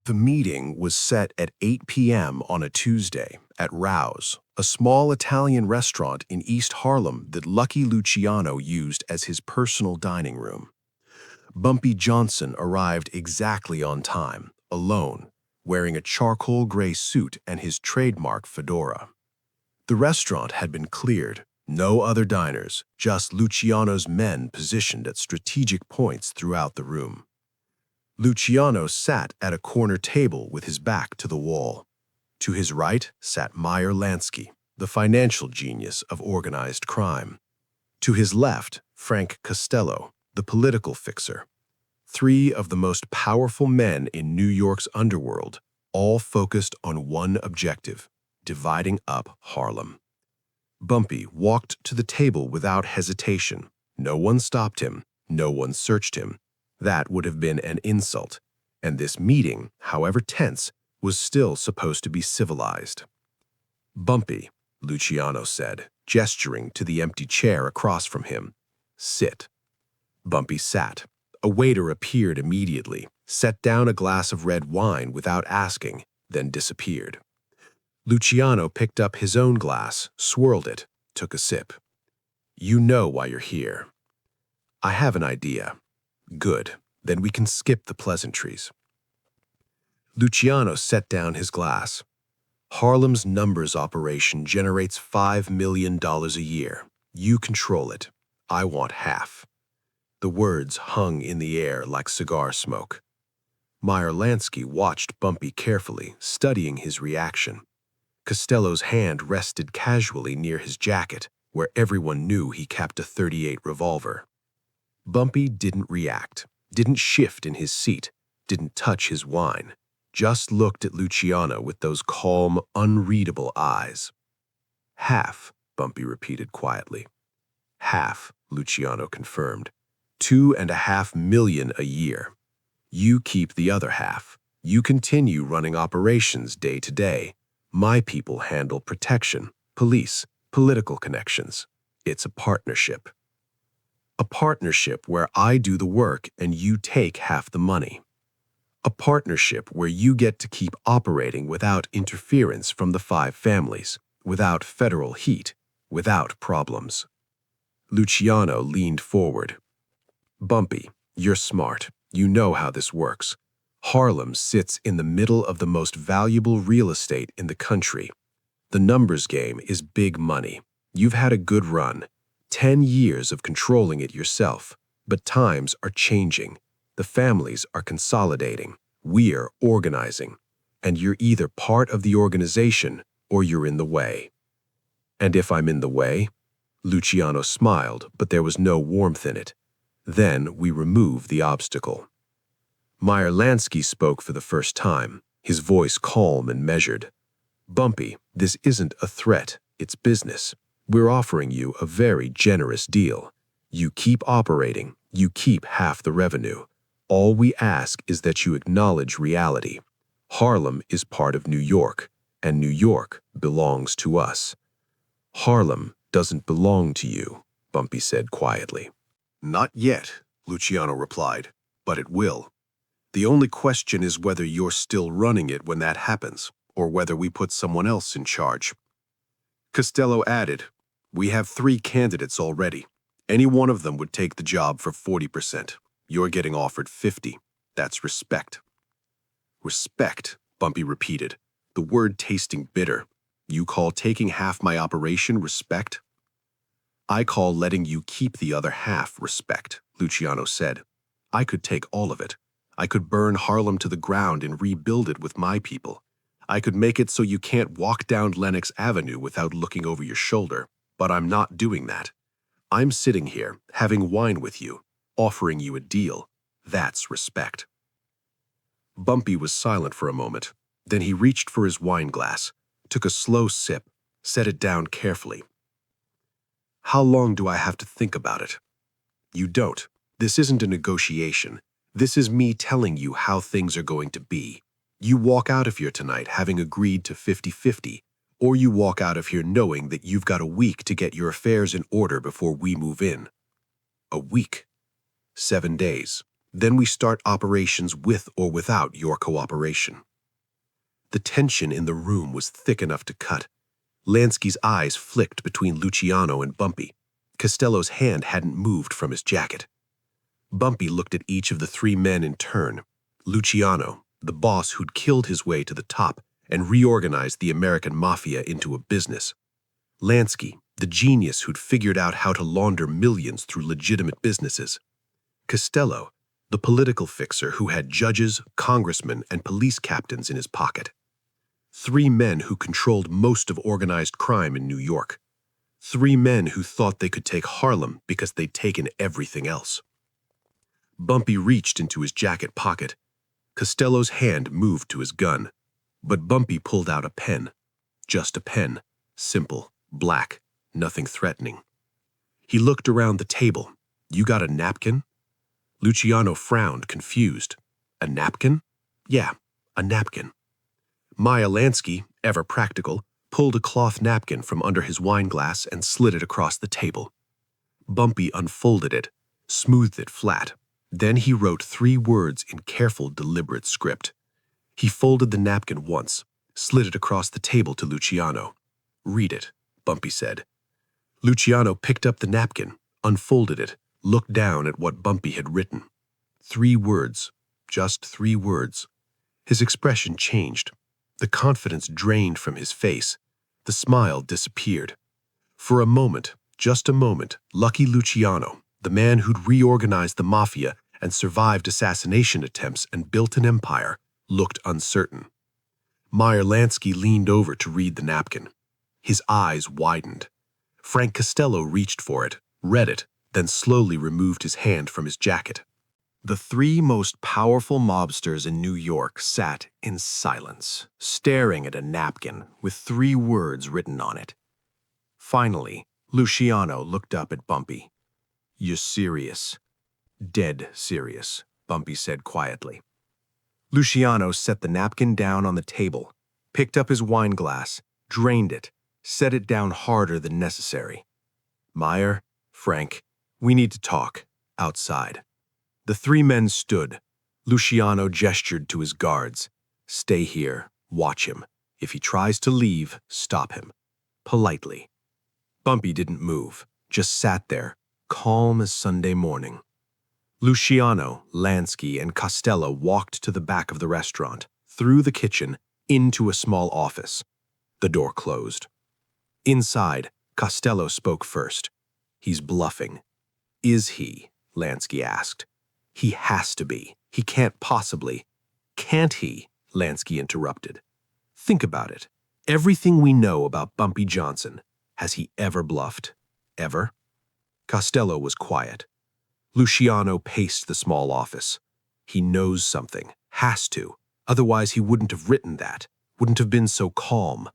The meeting was set at 8 p.m. on a Tuesday at Rouse, a small Italian restaurant in East Harlem that Lucky Luciano used as his personal dining room. Bumpy Johnson arrived exactly on time, alone, wearing a charcoal gray suit and his trademark fedora. The restaurant had been cleared, no other diners, just Luciano's men positioned at strategic points throughout the room. Luciano sat at a corner table with his back to the wall. To his right sat Meyer Lansky, the financial genius of organized crime. To his left, Frank Costello, the political fixer. Three of the most powerful men in New York's underworld, all focused on one objective: dividing up Harlem. Bumpy walked to the table without hesitation. No one stopped him. No one searched him. That would have been an insult, and this meeting, however tense, was still supposed to be civilized. "Bumpy," Luciano said, gesturing to the empty chair across from him. "Sit." Bumpy sat. A waiter appeared immediately, set down a glass of red wine without asking, then disappeared. Luciano picked up his own glass, swirled it, took a sip. "You know why you're here." "I have an idea." "Good. Then we can skip the pleasantries." Luciano set down his glass. "Harlem's numbers operation generates $5 million a year. You control it. I want half." The words hung in the air like cigar smoke. Meyer Lansky watched Bumpy carefully, studying his reaction. Costello's hand rested casually near his jacket, where everyone knew he kept a .38 revolver. Bumpy didn't react, didn't shift in his seat, didn't touch his wine, just looked at Luciano with those calm, unreadable eyes. "Half," Bumpy repeated quietly. "Half," Luciano confirmed. $2.5 million a year. You keep the other half. You continue running operations day to day. My people handle protection, police, political connections. It's a partnership. A partnership where I do the work and you take half the money. A partnership where you get to keep operating without interference from the 5 families, without federal heat, without problems." Luciano leaned forward. "Bumpy, you're smart. You know how this works. Harlem sits in the middle of the most valuable real estate in the country. The numbers game is big money. You've had a good run. 10 years of controlling it yourself. But times are changing. The families are consolidating. We're organizing. And you're either part of the organization or you're in the way." "And if I'm in the way?" Luciano smiled, but there was no warmth in it. "Then we remove the obstacle." Meyer Lansky spoke for the first time, his voice calm and measured. "Bumpy, this isn't a threat, it's business. We're offering you a very generous deal. You keep operating, you keep half the revenue. All we ask is that you acknowledge reality. Harlem is part of New York, and New York belongs to us." "Harlem doesn't belong to you," Bumpy said quietly. "Not yet," Luciano replied, "but it will. The only question is whether you're still running it when that happens, or whether we put someone else in charge." Costello added, "We have 3 candidates already. Any one of them would take the job for 40%. You're getting offered 50. That's respect." "Respect," Bumpy repeated, the word tasting bitter. "You call taking half my operation respect?" "I call letting you keep the other half respect," Luciano said. "I could take all of it. I could burn Harlem to the ground and rebuild it with my people. I could make it so you can't walk down Lenox Avenue without looking over your shoulder, but I'm not doing that. I'm sitting here, having wine with you, offering you a deal. That's respect." Bumpy was silent for a moment. Then he reached for his wine glass, took a slow sip, set it down carefully. "How long do I have to think about it?" "You don't. This isn't a negotiation. This is me telling you how things are going to be. You walk out of here tonight having agreed to 50-50, or you walk out of here knowing that you've got a week to get your affairs in order before we move in." "A week." 7 days. Then we start operations with or without your cooperation." The tension in the room was thick enough to cut. Lansky's eyes flicked between Luciano and Bumpy. Costello's hand hadn't moved from his jacket. Bumpy looked at each of the three men in turn. Luciano, the boss who'd killed his way to the top and reorganized the American mafia into a business. Lansky, the genius who'd figured out how to launder millions through legitimate businesses. Costello, the political fixer who had judges, congressmen, and police captains in his pocket. Three men who controlled most of organized crime in New York. Three men who thought they could take Harlem because they'd taken everything else. Bumpy reached into his jacket pocket. Costello's hand moved to his gun, but Bumpy pulled out a pen. Just a pen, simple, black, nothing threatening. He looked around the table. "You got a napkin?" Luciano frowned, confused. "A napkin?" "Yeah, a napkin." Maya Lansky, ever practical, pulled a cloth napkin from under his wine glass and slid it across the table. Bumpy unfolded it, smoothed it flat. Then he wrote 3 words in careful, deliberate script. He folded the napkin once, slid it across the table to Luciano. "Read it," Bumpy said. Luciano picked up the napkin, unfolded it, looked down at what Bumpy had written. 3 words, just 3 words. His expression changed. The confidence drained from his face. The smile disappeared. For a moment, just a moment, lucky Luciano, the man who'd reorganized the mafia and survived assassination attempts and built an empire, looked uncertain. Meyer Lansky leaned over to read the napkin. His eyes widened. Frank Costello reached for it, read it, then slowly removed his hand from his jacket. The 3 most powerful mobsters in New York sat in silence, staring at a napkin with 3 words written on it. Finally, Luciano looked up at Bumpy. "You're serious?" "Dead serious," Bumpy said quietly. Luciano set the napkin down on the table, picked up his wine glass, drained it, set it down harder than necessary. "Meyer, Frank, we need to talk, outside." The 3 men stood. Luciano gestured to his guards. "Stay here, watch him. If he tries to leave, stop him. Politely." Bumpy didn't move, just sat there, calm as Sunday morning. Luciano, Lansky, and Costello walked to the back of the restaurant, through the kitchen, into a small office. The door closed. Inside, Costello spoke first. "He's bluffing." "Is he?" Lansky asked. "He has to be. He can't possibly." "Can't he?" Lansky interrupted. "Think about it. Everything we know about Bumpy Johnson, has he ever bluffed? Ever?" Costello was quiet. Luciano paced the small office. "He knows something. Has to. Otherwise he wouldn't have written that. Wouldn't have been so calm."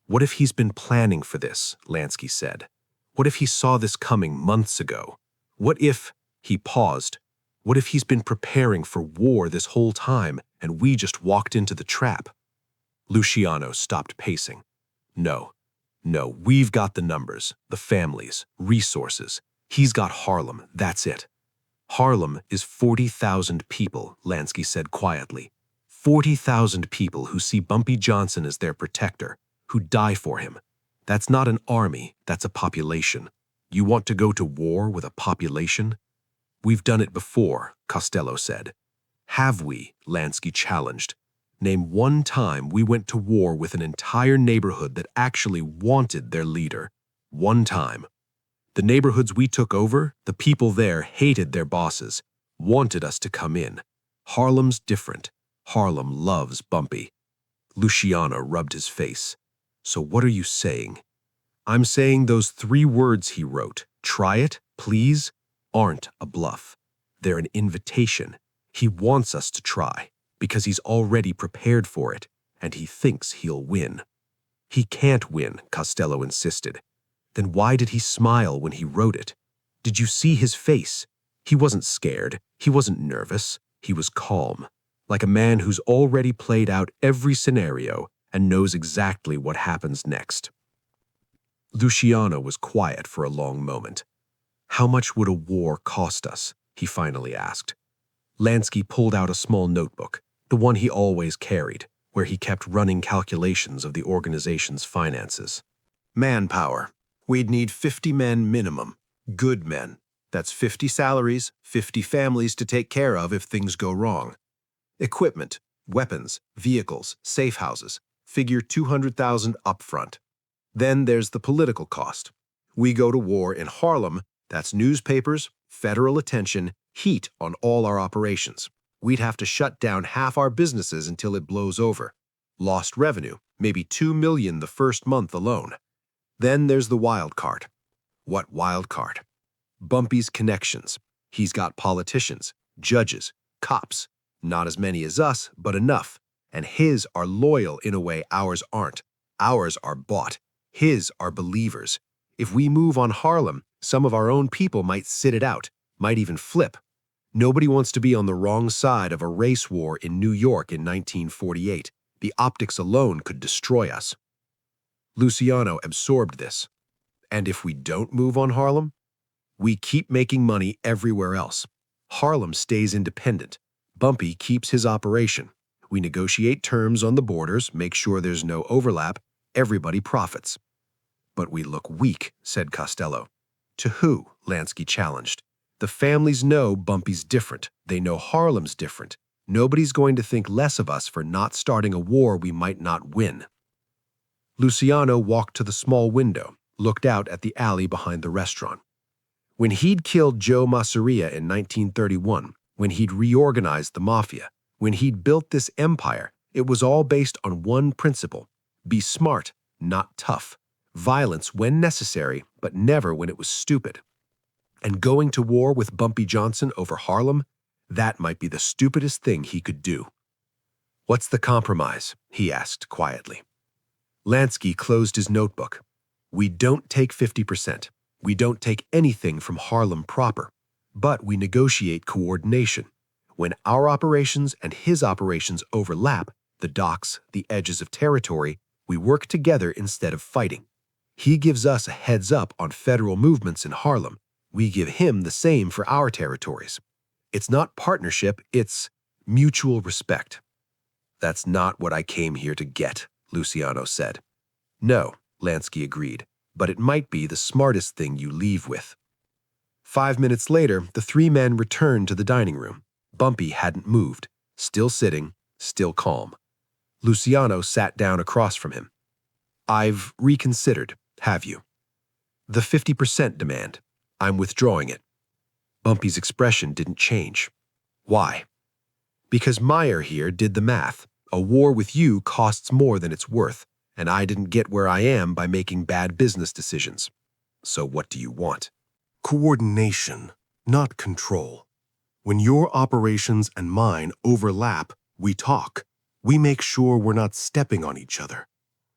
"What if he's been planning for this?" Lansky said. "What if he saw this coming months ago? What if—" He paused. "What if he's been preparing for war this whole time and we just walked into the trap?" Luciano stopped pacing. No, we've got the numbers, the families, resources. He's got Harlem, that's it." "Harlem is 40,000 people," Lansky said quietly. 40,000 people who see Bumpy Johnson as their protector, who die for him. That's not an army, that's a population. You want to go to war with a population? "We've done it before," Costello said. "Have we?" Lansky challenged. "Name one time we went to war with an entire neighborhood that actually wanted their leader. One time. The neighborhoods we took over, the people there hated their bosses, wanted us to come in. Harlem's different. Harlem loves Bumpy." Luciano rubbed his face. "So what are you saying?" "I'm saying those 3 words he wrote, 'Try it, please,' aren't a bluff. They're an invitation. He wants us to try, because he's already prepared for it, and he thinks he'll win." "He can't win," Costello insisted. "Then why did he smile when he wrote it? Did you see his face? He wasn't scared. He wasn't nervous. He was calm, like a man who's already played out every scenario and knows exactly what happens next." Luciano was quiet for a long moment. "How much would a war cost us?" he finally asked. Lansky pulled out a small notebook, the one he always carried, where he kept running calculations of the organization's finances. Manpower. We'd need 50 men minimum. Good men. That's 50 salaries, 50 families to take care of if things go wrong. Equipment, weapons, vehicles, safe houses. Figure 200,000 upfront. Then there's the political cost. We go to war in Harlem, that's newspapers, federal attention, heat on all our operations. We'd have to shut down half our businesses until it blows over. Lost revenue, maybe $2 million the first month alone. Then there's the wild card. What wild card? Bumpy's connections. He's got politicians, judges, cops. Not as many as us, but enough. And his are loyal in a way ours aren't. Ours are bought. His are believers. If we move on Harlem, some of our own people might sit it out, might even flip. Nobody wants to be on the wrong side of a race war in New York in 1948. The optics alone could destroy us. Luciano absorbed this. And if we don't move on Harlem? We keep making money everywhere else. Harlem stays independent. Bumpy keeps his operation. We negotiate terms on the borders, make sure there's no overlap. Everybody profits. But we look weak, said Costello. To who? Lansky challenged. The families know Bumpy's different. They know Harlem's different. Nobody's going to think less of us for not starting a war we might not win. Luciano walked to the small window, looked out at the alley behind the restaurant. When he'd killed Joe Masseria in 1931, when he'd reorganized the mafia, when he'd built this empire, it was all based on one principle: be smart, not tough. Violence when necessary, but never when it was stupid. And going to war with Bumpy Johnson over Harlem, that might be the stupidest thing he could do. What's the compromise? He asked quietly. Lansky closed his notebook. We don't take 50%. We don't take anything from Harlem proper, but we negotiate coordination. When our operations and his operations overlap, the docks, the edges of territory, we work together instead of fighting. He gives us a heads up on federal movements in Harlem. We give him the same for our territories. It's not partnership, it's mutual respect. That's not what I came here to get, Luciano said. No, Lansky agreed, but it might be the smartest thing you leave with. 5 minutes later, the three men returned to the dining room. Bumpy hadn't moved, still sitting, still calm. Luciano sat down across from him. I've reconsidered, have you? The 50% demand. I'm withdrawing it. Bumpy's expression didn't change. Why? Because Meyer here did the math. A war with you costs more than it's worth, and I didn't get where I am by making bad business decisions. So what do you want? Coordination, not control. When your operations and mine overlap, we talk. We make sure we're not stepping on each other.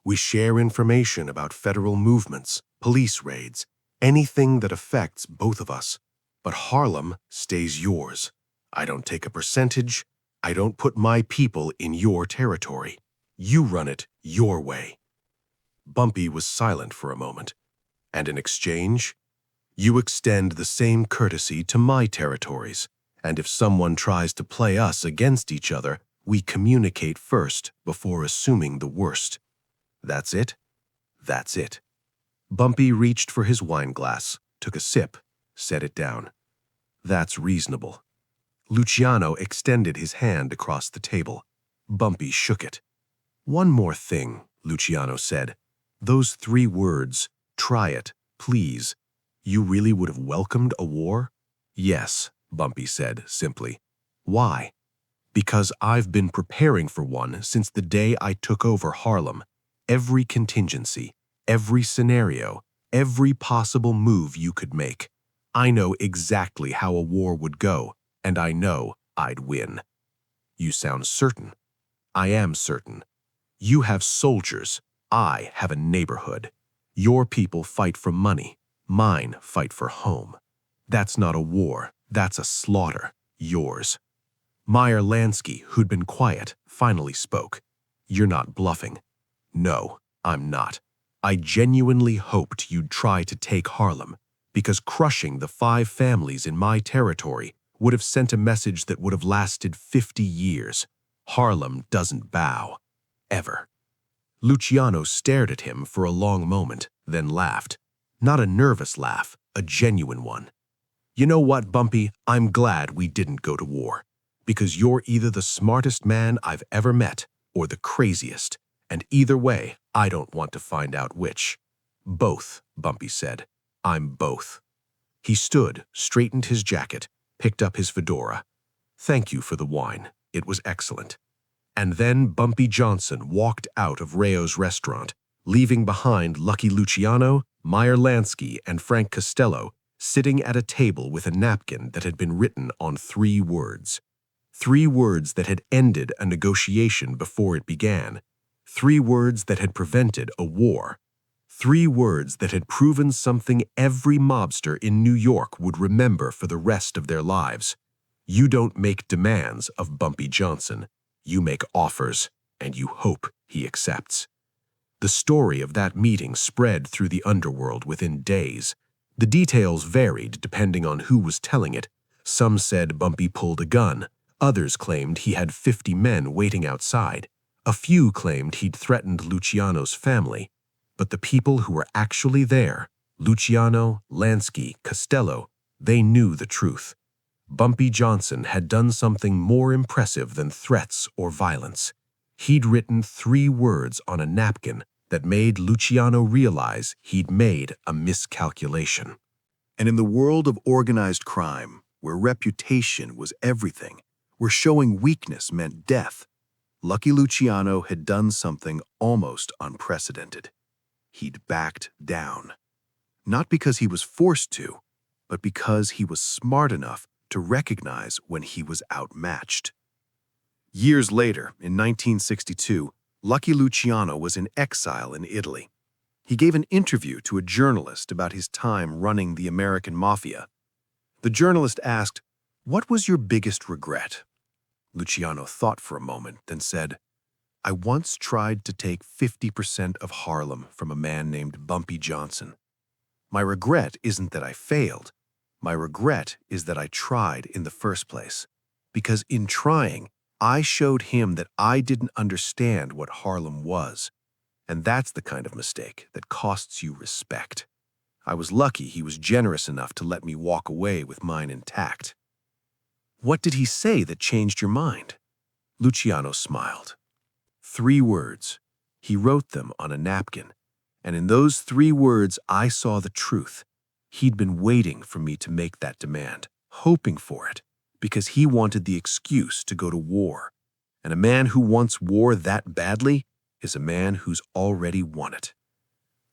We share information about federal movements, police raids, anything that affects both of us. But Harlem stays yours. I don't take a percentage. I don't put my people in your territory. You run it your way. Bumpy was silent for a moment. And in exchange, you extend the same courtesy to my territories. And if someone tries to play us against each other, we communicate first before assuming the worst. That's it? That's it. Bumpy reached for his wine glass, took a sip, set it down. That's reasonable. Luciano extended his hand across the table. Bumpy shook it. One more thing, Luciano said. Those 3 words, try it, please. You really would have welcomed a war? Yes, Bumpy said simply. Why? Because I've been preparing for one since the day I took over Harlem. Every contingency, every scenario, every possible move you could make. I know exactly how a war would go, and I know I'd win. You sound certain. I am certain. You have soldiers. I have a neighborhood. Your people fight for money. Mine fight for home. That's not a war. That's a slaughter. Yours. Meyer Lansky, who'd been quiet, finally spoke. You're not bluffing. No, I'm not. I genuinely hoped you'd try to take Harlem, because crushing the 5 families in my territory would have sent a message that would have lasted 50 years. Harlem doesn't bow. Ever. Luciano stared at him for a long moment, then laughed. Not a nervous laugh, a genuine one. You know what, Bumpy? I'm glad we didn't go to war. Because you're either the smartest man I've ever met or the craziest. And either way, I don't want to find out which. Both, Bumpy said. I'm both. He stood, straightened his jacket, picked up his fedora. Thank you for the wine. It was excellent. And then Bumpy Johnson walked out of Rayo's restaurant, leaving behind Lucky Luciano, Meyer Lansky, and Frank Costello sitting at a table with a napkin that had been written on 3 words. 3 words that had ended a negotiation before it began. 3 words that had prevented a war. 3 words that had proven something every mobster in New York would remember for the rest of their lives. You don't make demands of Bumpy Johnson. You make offers, and you hope he accepts. The story of that meeting spread through the underworld within days. The details varied depending on who was telling it. Some said Bumpy pulled a gun. Others claimed he had 50 men waiting outside. A few claimed he'd threatened Luciano's family. But the people who were actually there, Luciano, Lansky, Costello, they knew the truth. Bumpy Johnson had done something more impressive than threats or violence. He'd written 3 words on a napkin that made Luciano realize he'd made a miscalculation. And in the world of organized crime, where reputation was everything, where showing weakness meant death, Lucky Luciano had done something almost unprecedented. He'd backed down. Not because he was forced to, but because he was smart enough to recognize when he was outmatched. Years later, in 1962, Lucky Luciano was in exile in Italy. He gave an interview to a journalist about his time running the American mafia. The journalist asked, "What was your biggest regret?" Luciano thought for a moment, then said, "I once tried to take 50% of Harlem from a man named Bumpy Johnson. My regret isn't that I failed. My regret is that I tried in the first place. Because in trying, I showed him that I didn't understand what Harlem was. And that's the kind of mistake that costs you respect. I was lucky he was generous enough to let me walk away with mine intact." "What did he say that changed your mind?" Luciano smiled. 3 words. He wrote them on a napkin. And in those 3 words, I saw the truth. He'd been waiting for me to make that demand, hoping for it, because he wanted the excuse to go to war. And a man who wants war that badly is a man who's already won it.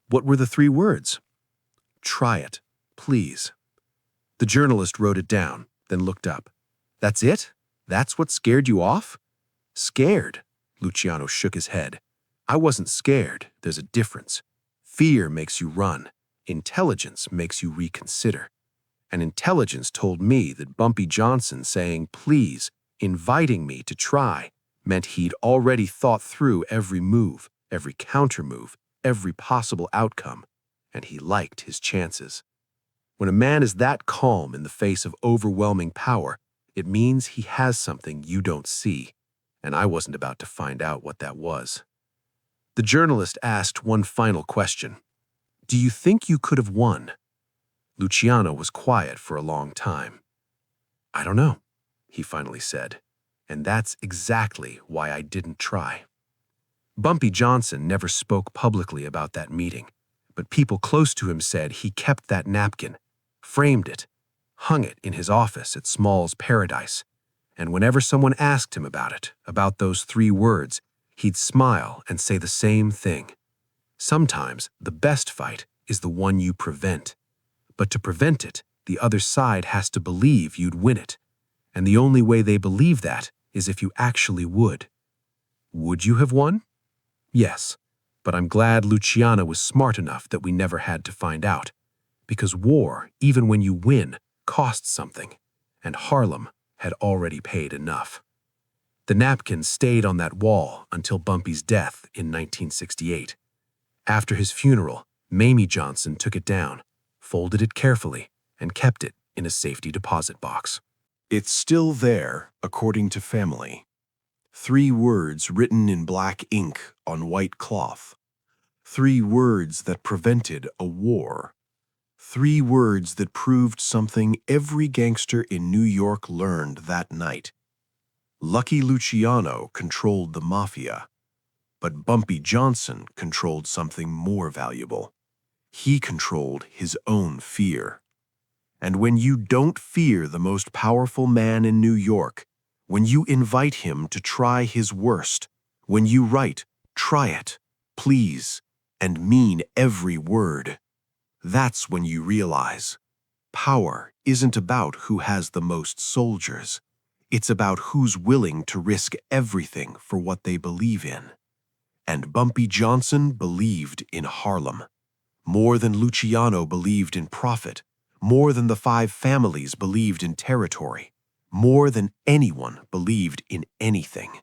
What were the 3 words? "Try it, please." The journalist wrote it down, then looked up. "That's it? That's what scared you off?" "Scared?" Luciano shook his head. "I wasn't scared. There's a difference. Fear makes you run. Intelligence makes you reconsider. And intelligence told me that Bumpy Johnson saying please, inviting me to try, meant he'd already thought through every move, every counter-move, every possible outcome, and he liked his chances. When a man is that calm in the face of overwhelming power, it means he has something you don't see, and I wasn't about to find out what that was. The journalist asked one final question. "Do you think you could have won?" Luciano was quiet for a long time. "I don't know," he finally said, "and that's exactly why I didn't try." Bumpy Johnson never spoke publicly about that meeting, but people close to him said he kept that napkin, framed it, hung it in his office at Small's Paradise, and whenever someone asked him about it, about those 3 words, he'd smile and say the same thing. Sometimes the best fight is the one you prevent. But to prevent it, the other side has to believe you'd win it. And the only way they believe that is if you actually would. Would you have won? Yes, but I'm glad Luciano was smart enough that we never had to find out. Because war, even when you win, costs something, and Harlem had already paid enough. The napkin stayed on that wall until Bumpy's death in 1968. After his funeral, Mamie Johnson took it down, folded it carefully, and kept it in a safety deposit box. It's still there, according to family. 3 words written in black ink on white cloth. 3 words that prevented a war. 3 words that proved something every gangster in New York learned that night. Lucky Luciano controlled the mafia, but Bumpy Johnson controlled something more valuable. He controlled his own fear. And when you don't fear the most powerful man in New York, when you invite him to try his worst, when you write, "Try it, please," and mean every word, that's when you realize power isn't about who has the most soldiers. It's about who's willing to risk everything for what they believe in. And Bumpy Johnson believed in Harlem, more than Luciano believed in profit, more than the 5 families believed in territory, more than anyone believed in anything.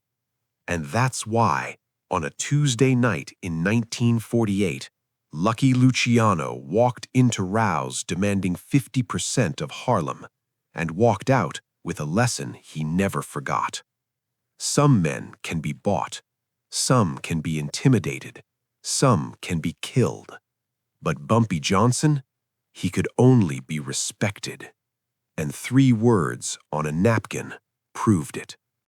And that's why, on a Tuesday night in 1948, Lucky Luciano walked into Rouse demanding 50% of Harlem, and walked out with a lesson he never forgot. Some men can be bought, some can be intimidated, some can be killed. But Bumpy Johnson, he could only be respected. And 3 words on a napkin proved it.